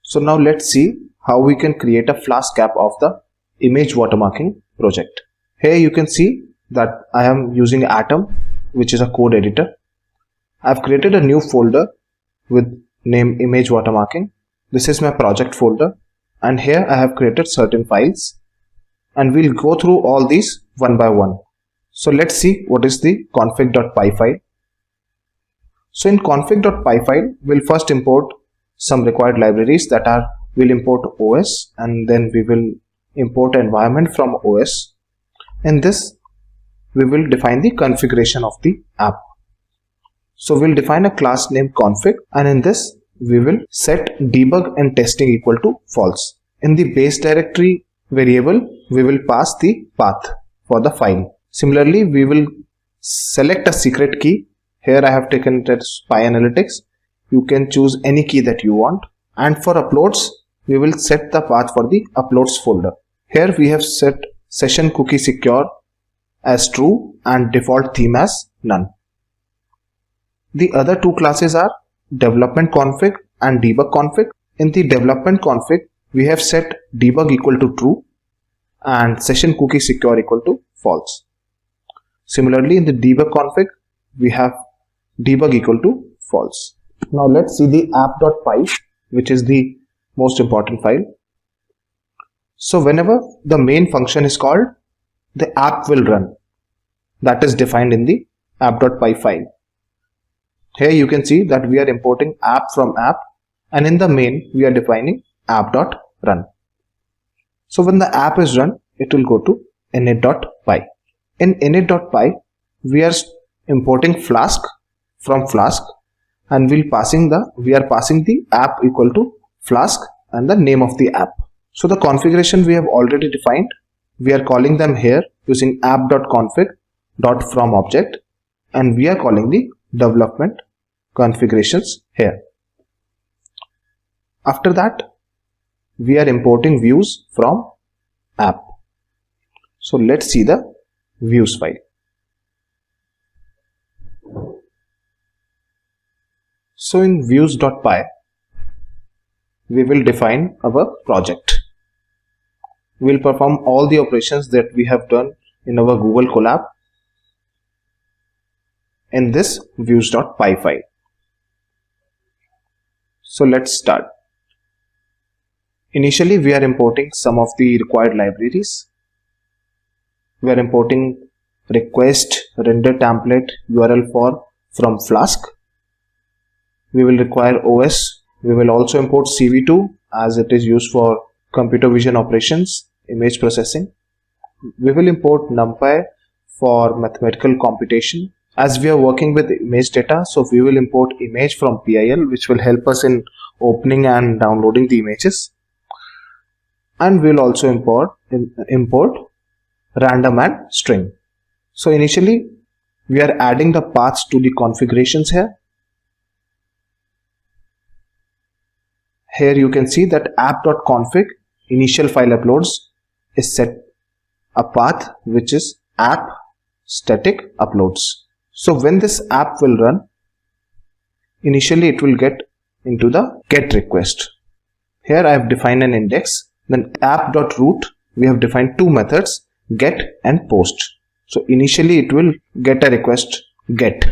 So now let's see how we can create a Flask app of the image watermarking project. Here you can see that I am using Atom, which is a code editor. I've created a new folder with name image watermarking. This is my project folder, and here I have created certain files, and we'll go through all these one by one. So let's see what is the config.py file. So in config.py file, we'll first import some required libraries that are, we'll import OS, and then we will import environment from OS. In this, we will define the configuration of the app. So we'll define a class named config, and in this, we will set debug and testing equal to false. In the base directory variable, we will pass the path for the file. Similarly, we will select a secret key. Here I have taken it as PyAnalytics. You can choose any key that you want. And for uploads, we will set the path for the uploads folder. Here we have set session cookie secure as true and default theme as none. The other two classes are development config and debug config. In the development config, we have set debug equal to true and session cookie secure equal to false. Similarly, in the debug config, we have debug equal to false. Now let's see the app.py, which is the most important file. So whenever the main function is called, the app will run. That is defined in the app.py file. Here you can see that we are importing app from app, and in the main we are defining app.run. So when the app is run, it will go to init.py. In init.py, we are importing Flask from Flask, and we are passing the app equal to Flask and the name of the app. So the configuration we have already defined. We are calling them here using app.config.from object, and we are calling the development configurations here. After that, we are importing views from app. So let's see the views file. So in views.py, we will define our project. We'll perform all the operations that we have done in our Google Colab in this views.py file. So let's start. Initially, we are importing some of the required libraries. We are importing request render template URL for from Flask. We will require OS. We will also import CV2 as it is used for computer vision operations, image processing. We will import NumPy for mathematical computation. As we are working with image data, so we will import image from PIL, which will help us in opening and downloading the images. And we will also import random and string. So initially, we are adding the paths to the configurations here. Here you can see that app.config initial file uploads is set a path which is app static uploads. So when this app will run, initially it will get into the get request. Here I have defined an index. Then app.root, we have defined two methods, get and post. So initially it will get a request get,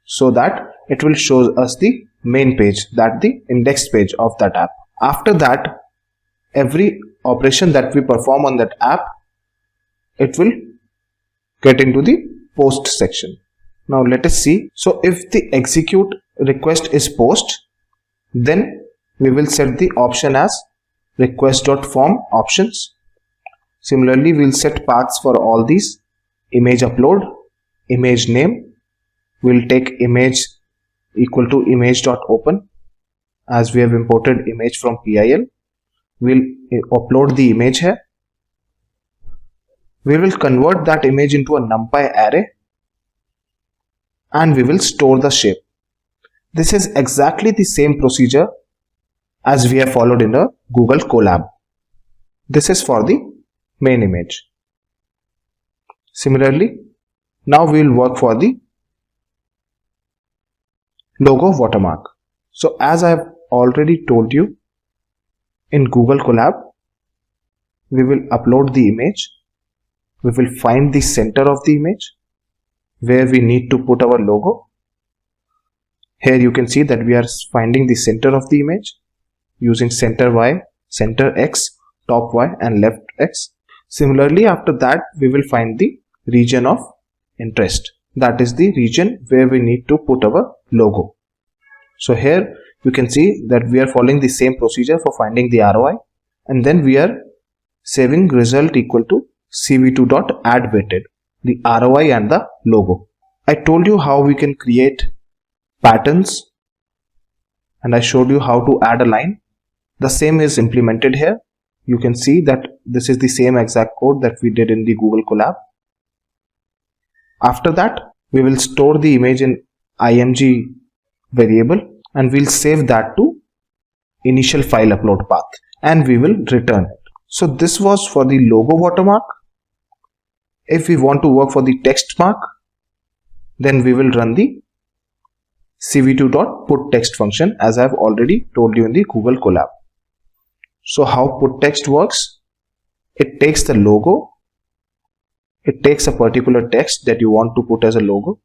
so that it will show us the main page, that the index page of that app. After that, every operation that we perform on that app, it will get into the post section. Now let us see. So if the execute request is post, then we will set the option as request.form options. Similarly, we will set paths for all these. Image upload, image name, we will take image equal to image.open. As we have imported image from PIL, we will upload the image here. We will convert that image into a NumPy array, and we will store the shape. This is exactly the same procedure as we have followed in a Google Colab. This is for the main image. Similarly, now we will work for the logo watermark. So as I have already told you, In Google Colab, we will upload the image. We will find the center of the image where we need to put our logo. Here you can see that we are finding the center of the image using center Y, center X, top Y and left X. Similarly, after that we will find the region of interest. That is the region where we need to put our logo. So here you can see that we are following the same procedure for finding the ROI, and then we are saving result equal to cv2.addWeighted, the ROI and the logo. I told you how we can create patterns and I showed you how to add a line. The same is implemented here. You can see that this is the same exact code that we did in the Google Colab. After that, we will store the image in img variable and we'll save that to initial file upload path and we will return it. So this was for the logo watermark. If we want to work for the text mark, then we will run the cv2.putText function as I have already told you in the Google Colab. So how putText works? It takes the logo, it takes a particular text that you want to put as a logo,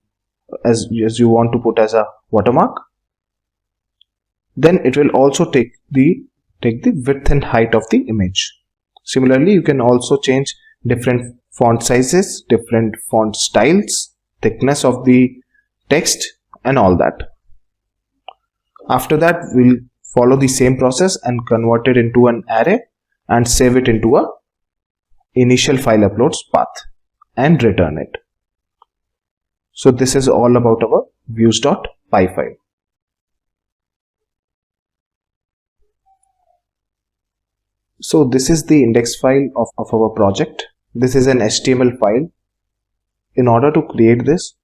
as you want to put as a watermark. Then it will also take the width and height of the image. Similarly, you can also change different font sizes, different font styles, thickness of the text and all that. After that, we'll follow the same process and convert it into an array and save it into a initial file uploads path and return it. So this is all about our views.py file. So this is the index file of our project. This is an HTML file. In order to create this,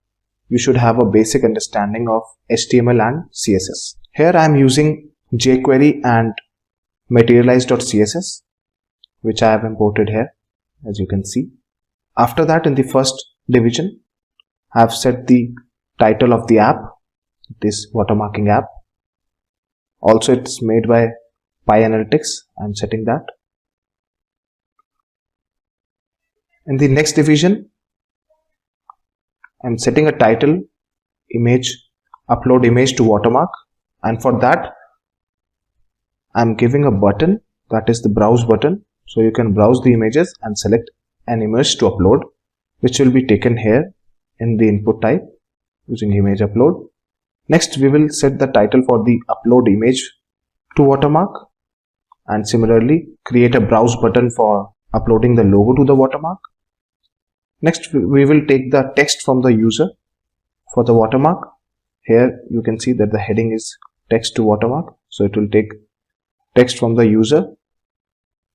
you should have a basic understanding of HTML and CSS. Here I am using jQuery and materialize.css, which I have imported here, as you can see. After that, in the first division, I have set the title of the app, this watermarking app. Also, it's made by PyAnalytics. I'm setting that. In the next division, I'm setting a title, image, upload image to watermark, and for that I'm giving a button, that is the browse button, so you can browse the images and select an image to upload, which will be taken here in the input type using image upload. Next, we will set the title for the upload image to watermark, and similarly create a browse button for uploading the logo to the watermark. Next, we will take the text from the user for the watermark. Here you can see that the heading is text to watermark, so it will take text from the user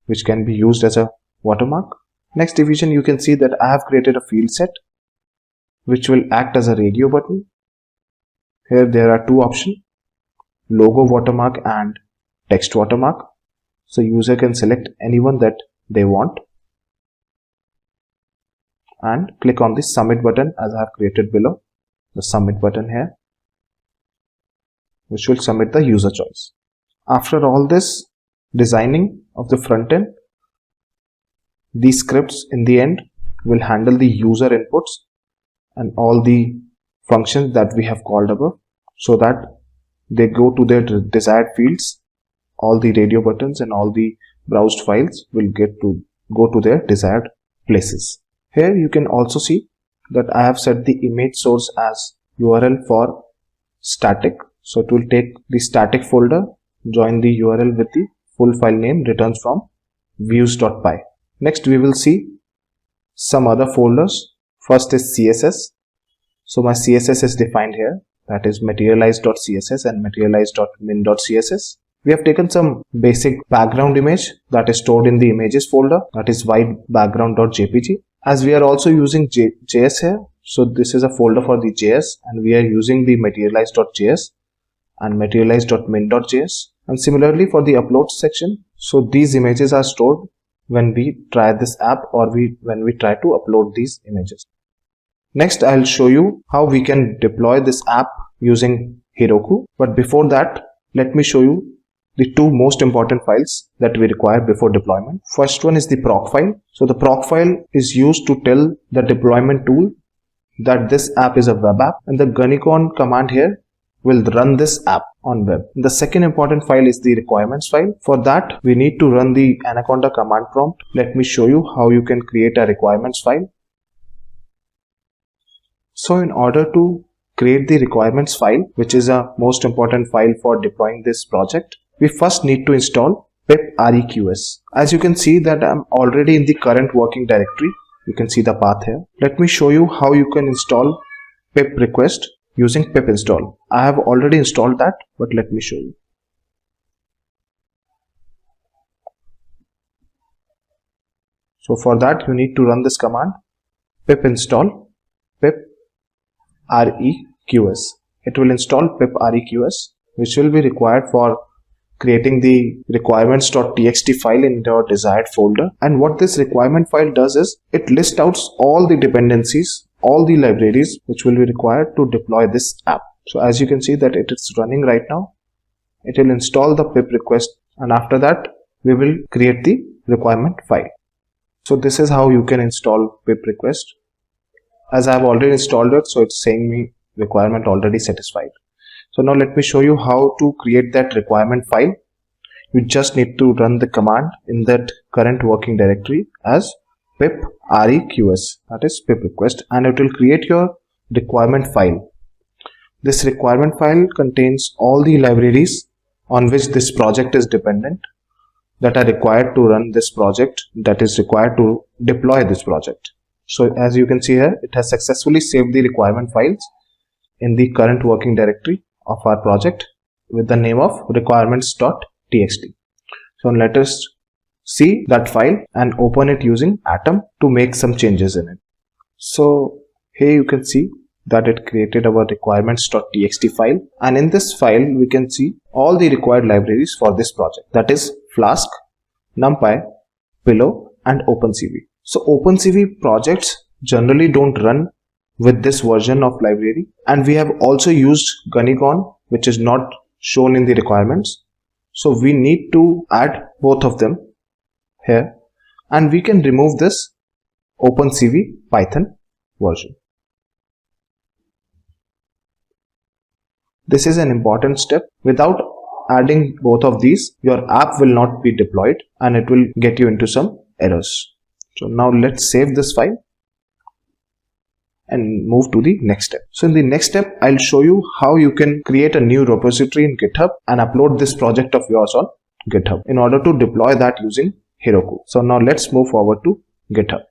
which can be used as a watermark. Next division, you can see that I have created a field set which will act as a radio button. Here there are two options, logo watermark and text watermark. So user can select anyone that they want and click on the submit button as I have created below, the submit button here, which will submit the user choice. After all this designing of the front end, these scripts in the end will handle the user inputs and all the functions that we have called above, so that they go to their desired fields. All the radio buttons and all the browsed files will go to their desired places. Here you can also see that I have set the image source as URL for static. So it will take the static folder, join the URL with the full file name returns from views.py. Next, we will see some other folders. First is CSS. So my CSS is defined here, that is materialize.css and materialize.min.css. We have taken some basic background image that is stored in the images folder, that is white background.jpg. As we are also using JS here, so this is a folder for the JS and we are using the materialize.js and materialize.min.js. And similarly for the upload section, so these images are stored when we try this app or when we try to upload these images. Next, I'll show you how we can deploy this app using Heroku. But before that, let me show you the two most important files that we require before deployment. First one is the proc file. So the proc file is used to tell the deployment tool that this app is a web app, and the Gunicon command here will run this app on web. The second important file is the requirements file. For that, we need to run the Anaconda command prompt. Let me show you how you can create a requirements file. So in order to create the requirements file, which is a most important file for deploying this project, we first need to install pip reqs. As you can see that I'm already in the current working directory. You can see the path here. Let me show you how you can install pip request using pip install. I have already installed that, but let me show you. So for that, you need to run this command pip install pip reqs. It will install pip reqs, which will be required for creating the requirements.txt file in your desired folder. And what this requirement file does is it lists out all the dependencies, all the libraries which will be required to deploy this app. So as you can see that it is running right now. It will install the pip request, and after that we will create the requirement file. So this is how you can install pip request. As I have already installed it, so it's saying me requirement already satisfied. So now let me show you how to create that requirement file. You just need to run the command in that current working directory as pip reqs, that is pip request, and it will create your requirement file. This requirement file contains all the libraries on which this project is dependent that are required to run this project, that is required to deploy this project. So as you can see here, it has successfully saved the requirement files in the current working directory of our project with the name of requirements.txt. So let us see that file and open it using Atom to make some changes in it. So here you can see that it created our requirements.txt file, and in this file we can see all the required libraries for this project, that is Flask, NumPy, Pillow and OpenCV. So OpenCV projects generally don't run with this version of library, and we have also used Gunicon, which is not shown in the requirements. So we need to add both of them here, and we can remove this OpenCV Python version. This is an important step. Without adding both of these, your app will not be deployed and it will get you into some errors. So now let's save this file and move to the next step. So in the next step, I'll show you how you can create a new repository in GitHub and upload this project of yours on GitHub in order to deploy that using Heroku. So now let's move forward to GitHub.